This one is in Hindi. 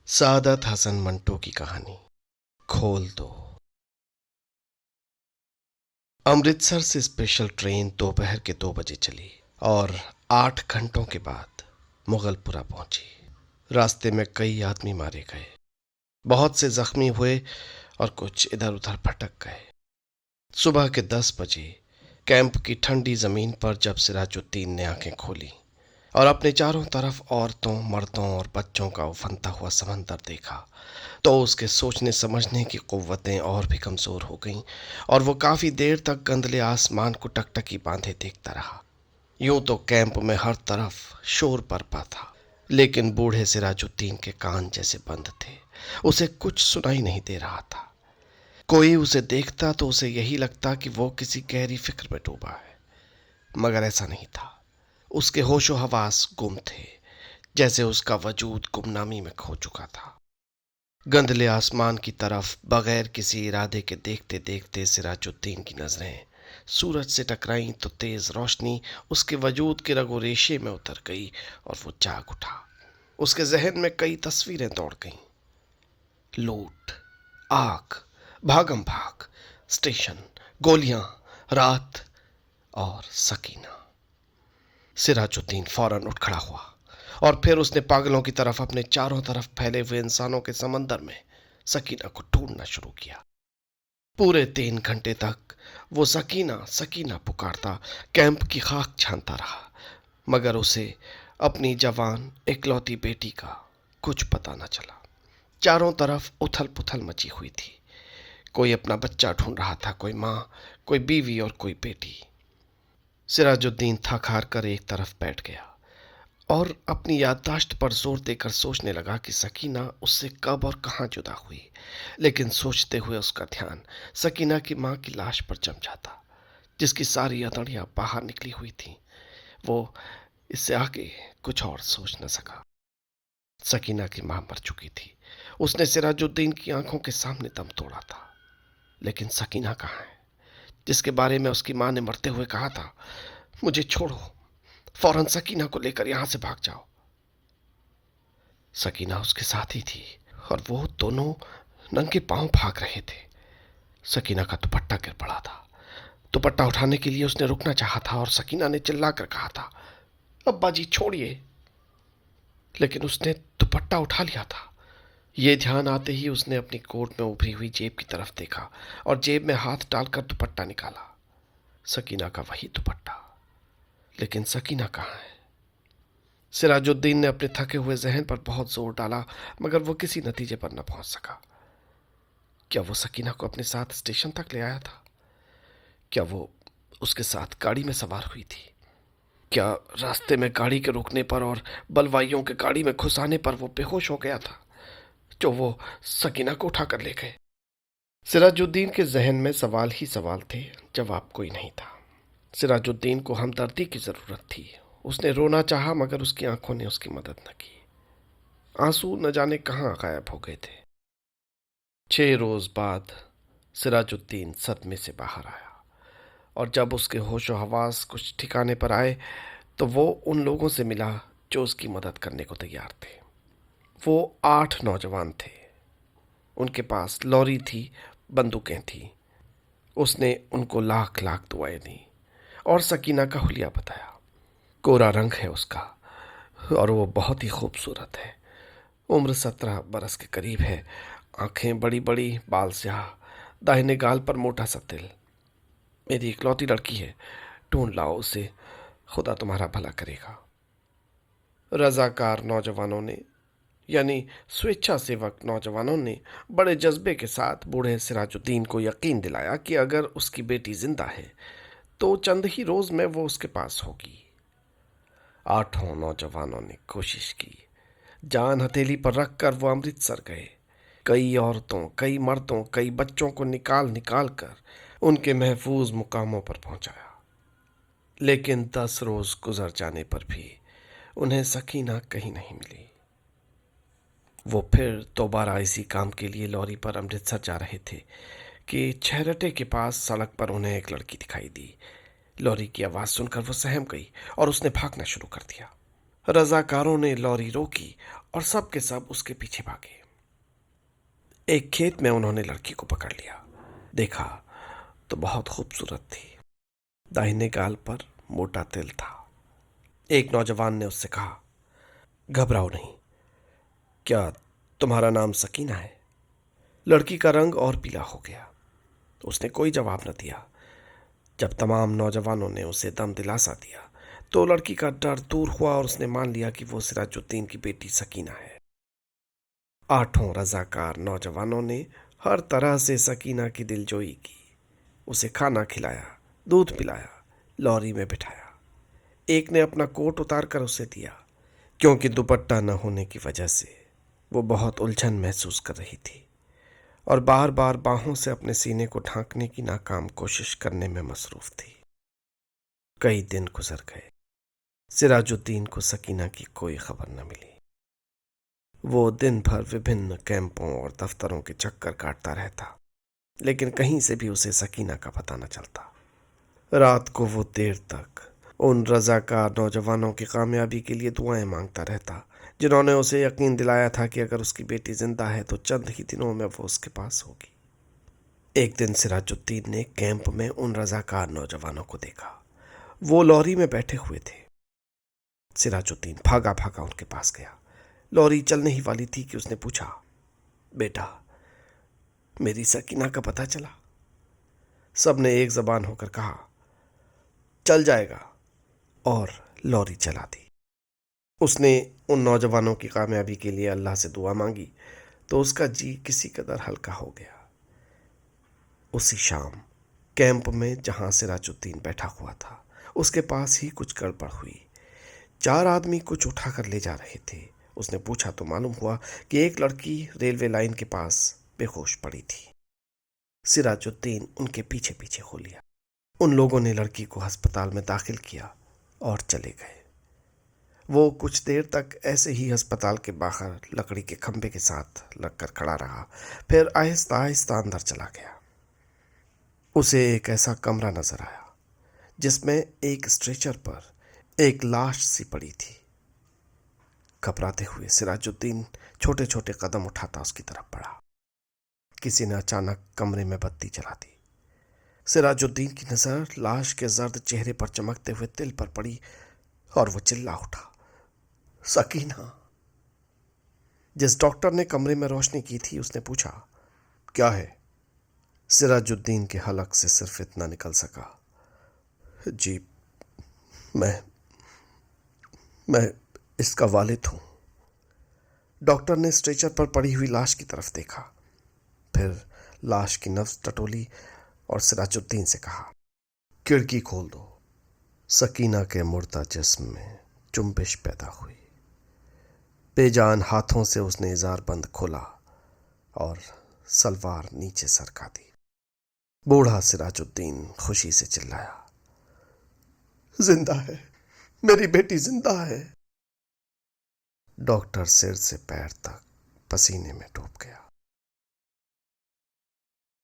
सादत हसन मंटो की कहानी खोल दो। अमृतसर से स्पेशल ट्रेन दोपहर के 2 बजे चली और 8 घंटों के बाद मुगलपुरा पहुंची। रास्ते में कई आदमी मारे गए, बहुत से जख्मी हुए और कुछ इधर उधर भटक गए। सुबह के 10 बजे कैंप की ठंडी जमीन पर जब सिराजुद्दीन ने आंखें खोली और अपने चारों तरफ औरतों, मर्दों और बच्चों का उफनता हुआ समंदर देखा, तो उसके सोचने समझने की कुव्वतें और भी कमजोर हो गईं और वो काफी देर तक गंदले आसमान को टकटकी बांधे देखता रहा। यूं तो कैंप में हर तरफ शोर बरपा था, लेकिन बूढ़े सिराजुद्दीन के कान जैसे बंद थे। उसे कुछ सुनाई नहीं दे रहा था। कोई उसे देखता तो उसे यही लगता कि वो किसी गहरी फिक्र में डूबा है, मगर ऐसा नहीं था। उसके होशो हवास गुम थे, जैसे उसका वजूद गुमनामी में खो चुका था। गंदले आसमान की तरफ बगैर किसी इरादे के देखते देखते सिराजुद्दीन की नजरें सूरज से टकराईं तो तेज रोशनी उसके वजूद के रगो रेशे में उतर गई और वो जाग उठा। उसके जहन में कई तस्वीरें दौड़ गईं। लूट, आग, भागम भाग, स्टेशन, गोलियां, रात और सकीना। सिराजुद्दीन फौरन उठ खड़ा हुआ और फिर उसने पागलों की तरफ अपने चारों तरफ फैले हुए इंसानों के समंदर में सकीना को ढूंढना शुरू किया। पूरे 3 घंटे तक वो सकीना सकीना पुकारता कैंप की खाक छानता रहा, मगर उसे अपनी जवान इकलौती बेटी का कुछ पता न चला। चारों तरफ उथल पुथल मची हुई थी। कोई अपना बच्चा ढूंढ रहा था, कोई माँ, कोई बीवी और कोई बेटी। सिराजुद्दीन थक हार कर एक तरफ बैठ गया और अपनी याददाश्त पर जोर देकर सोचने लगा कि सकीना उससे कब और कहां जुदा हुई। लेकिन सोचते हुए उसका ध्यान सकीना की मां की लाश पर जम जाता, जिसकी सारी अतड़ियां बाहर निकली हुई थीं। वो इससे आगे कुछ और सोच न सका। सकीना की मां मर चुकी थी। उसने सिराजुद्दीन की आंखों के सामने दम तोड़ा था। लेकिन सकीना कहाँ है, जिसके बारे में उसकी मां ने मरते हुए कहा था, मुझे छोड़ो, फौरन सकीना को लेकर यहां से भाग जाओ। सकीना उसके साथ ही थी और वो दोनों नंगे पांव भाग रहे थे। सकीना का दुपट्टा गिर पड़ा था। दुपट्टा उठाने के लिए उसने रुकना चाहा था और सकीना ने चिल्लाकर कहा था, अब्बा जी छोड़िए। लेकिन उसने दुपट्टा उठा लिया था। ये ध्यान आते ही उसने अपनी कोट में उभरी हुई जेब की तरफ देखा और जेब में हाथ डालकर दुपट्टा निकाला। सकीना का वही दुपट्टा। लेकिन सकीना कहाँ है? सिराजुद्दीन ने अपने थके हुए जहन पर बहुत जोर डाला, मगर वो किसी नतीजे पर न पहुंच सका। क्या वो सकीना को अपने साथ स्टेशन तक ले आया था? क्या वो उसके साथ गाड़ी में सवार हुई थी? क्या रास्ते में गाड़ी के रुकने पर और बलवाइयों के गाड़ी में घुसाने पर वो बेहोश हो गया था, जो वो सकीना को उठाकर ले गए? सिराजुद्दीन के जहन में सवाल ही सवाल थे, जवाब कोई नहीं था। सिराजुद्दीन को हमदर्दी की जरूरत थी। उसने रोना चाहा, मगर उसकी आंखों ने उसकी मदद न की। आंसू न जाने कहाँ गायब हो गए थे। 6 रोज बाद सिराजुद्दीन सदमे से बाहर आया और जब उसके होशो हवास कुछ ठिकाने पर आए तो वो उन लोगों से मिला जो उसकी मदद करने को तैयार थे। वो 8 नौजवान थे। उनके पास लॉरी थी, बंदूकें थी। उसने उनको लाख लाख दुआएं दी और सकीना का हुलिया बताया। गोरा रंग है उसका और वो बहुत ही खूबसूरत है। उम्र 17 बरस के करीब है। आंखें बड़ी बड़ी, बाल स्याह, दाहिने गाल पर मोटा सा तिल। मेरी इकलौती लड़की है, ढूंढ लाओ उसे, खुदा तुम्हारा भला करेगा। रजाकार नौजवानों ने, यानी स्वेच्छासेवक नौजवानों ने बड़े जज्बे के साथ बूढ़े सिराजुद्दीन को यकीन दिलाया कि अगर उसकी बेटी जिंदा है तो चंद ही रोज में वो उसके पास होगी। 8 नौजवानों ने कोशिश की। जान हथेली पर रखकर वो अमृतसर गए। कई औरतों, कई मर्दों, कई बच्चों को निकाल निकाल कर उनके महफूज मुकामों पर पहुंचाया। लेकिन 10 रोज गुजर जाने पर भी उन्हें सकीना कहीं नहीं मिली। वो फिर दोबारा इसी काम के लिए लॉरी पर अमृतसर जा रहे थे कि छहरटे के पास सड़क पर उन्हें एक लड़की दिखाई दी। लॉरी की आवाज सुनकर वो सहम गई और उसने भागना शुरू कर दिया। रजाकारों ने लॉरी रोकी और सब के सब उसके पीछे भागे। एक खेत में उन्होंने लड़की को पकड़ लिया। देखा तो बहुत खूबसूरत थी। दाहिने गाल पर मोटा तिल था। एक नौजवान ने उससे कहा, घबराओ नहीं, क्या तुम्हारा नाम सकीना है? लड़की का रंग और पीला हो गया। उसने कोई जवाब न दिया। जब तमाम नौजवानों ने उसे दम दिलासा दिया तो लड़की का डर दूर हुआ और उसने मान लिया कि वो सिराजुद्दीन की बेटी सकीना है। आठों रजाकार नौजवानों ने हर तरह से सकीना की दिलजोई की। उसे खाना खिलाया, दूध पिलाया, लॉरी में बिठाया। एक ने अपना कोट उतार कर उसे दिया, क्योंकि दुपट्टा न होने की वजह से वो बहुत उलझन महसूस कर रही थी और बार बार बाहों से अपने सीने को ढांकने की नाकाम कोशिश करने में मसरूफ थी। कई दिन गुजर गए। सिराजुद्दीन को सकीना की कोई खबर न मिली। वो दिन भर विभिन्न कैंपों और दफ्तरों के चक्कर काटता रहता, लेकिन कहीं से भी उसे सकीना का पता न चलता। रात को वो देर तक उन रजाकार नौजवानों की कामयाबी के लिए दुआएं मांगता रहता, जिन्होंने उसे यकीन दिलाया था कि अगर उसकी बेटी जिंदा है तो चंद ही दिनों में वो उसके पास होगी। एक दिन सिराजुद्दीन ने कैंप में उन रजाकार नौजवानों को देखा। वो लॉरी में बैठे हुए थे। सिराजुद्दीन भागा भागा उनके पास गया। लॉरी चलने ही वाली थी कि उसने पूछा, बेटा, मेरी सकीना का पता चला? सबने एक जबान होकर कहा, चल जाएगा, और लॉरी चला दी। उसने उन नौजवानों की कामयाबी के लिए अल्लाह से दुआ मांगी तो उसका जी किसी कदर हल्का हो गया। उसी शाम कैंप में जहां सिराजुद्दीन बैठा हुआ था, उसके पास ही कुछ गड़बड़ हुई। 4 आदमी कुछ उठाकर ले जा रहे थे। उसने पूछा तो मालूम हुआ कि एक लड़की रेलवे लाइन के पास बेहोश पड़ी थी। सिराजुद्दीन उनके पीछे पीछे हो लिया। उन लोगों ने लड़की को अस्पताल में दाखिल किया और चले गए। वो कुछ देर तक ऐसे ही अस्पताल के बाहर लकड़ी के खंभे के साथ लगकर खड़ा रहा, फिर आहिस्ता आहिस्ता अंदर चला गया। उसे एक ऐसा कमरा नजर आया जिसमें एक स्ट्रेचर पर एक लाश सी पड़ी थी। घबराते हुए सिराजुद्दीन छोटे छोटे कदम उठाता उसकी तरफ बढ़ा। किसी ने अचानक कमरे में बत्ती जला दी। सिराजुद्दीन की नजर लाश के जर्द चेहरे पर चमकते हुए तिल पर पड़ी और वो चिल्ला उठा, सकीना। जिस डॉक्टर ने कमरे में रोशनी की थी उसने पूछा, क्या है? सिराजुद्दीन के हलक से सिर्फ इतना निकल सका, जी, मैं इसका वालिद हूं। डॉक्टर ने स्ट्रेचर पर पड़ी हुई लाश की तरफ देखा, फिर लाश की नब्ज टटोली और सिराजुद्दीन से कहा, खिड़की खोल दो। सकीना के मुर्दा जिस्म में जुम्बिश पैदा हुई। बेजान हाथों से उसने इजार बंद खोला और सलवार नीचे सरका दी। बूढ़ा सिराजुद्दीन खुशी से चिल्लाया, जिंदा है, मेरी बेटी जिंदा है। डॉक्टर सिर से पैर तक पसीने में डूब गया।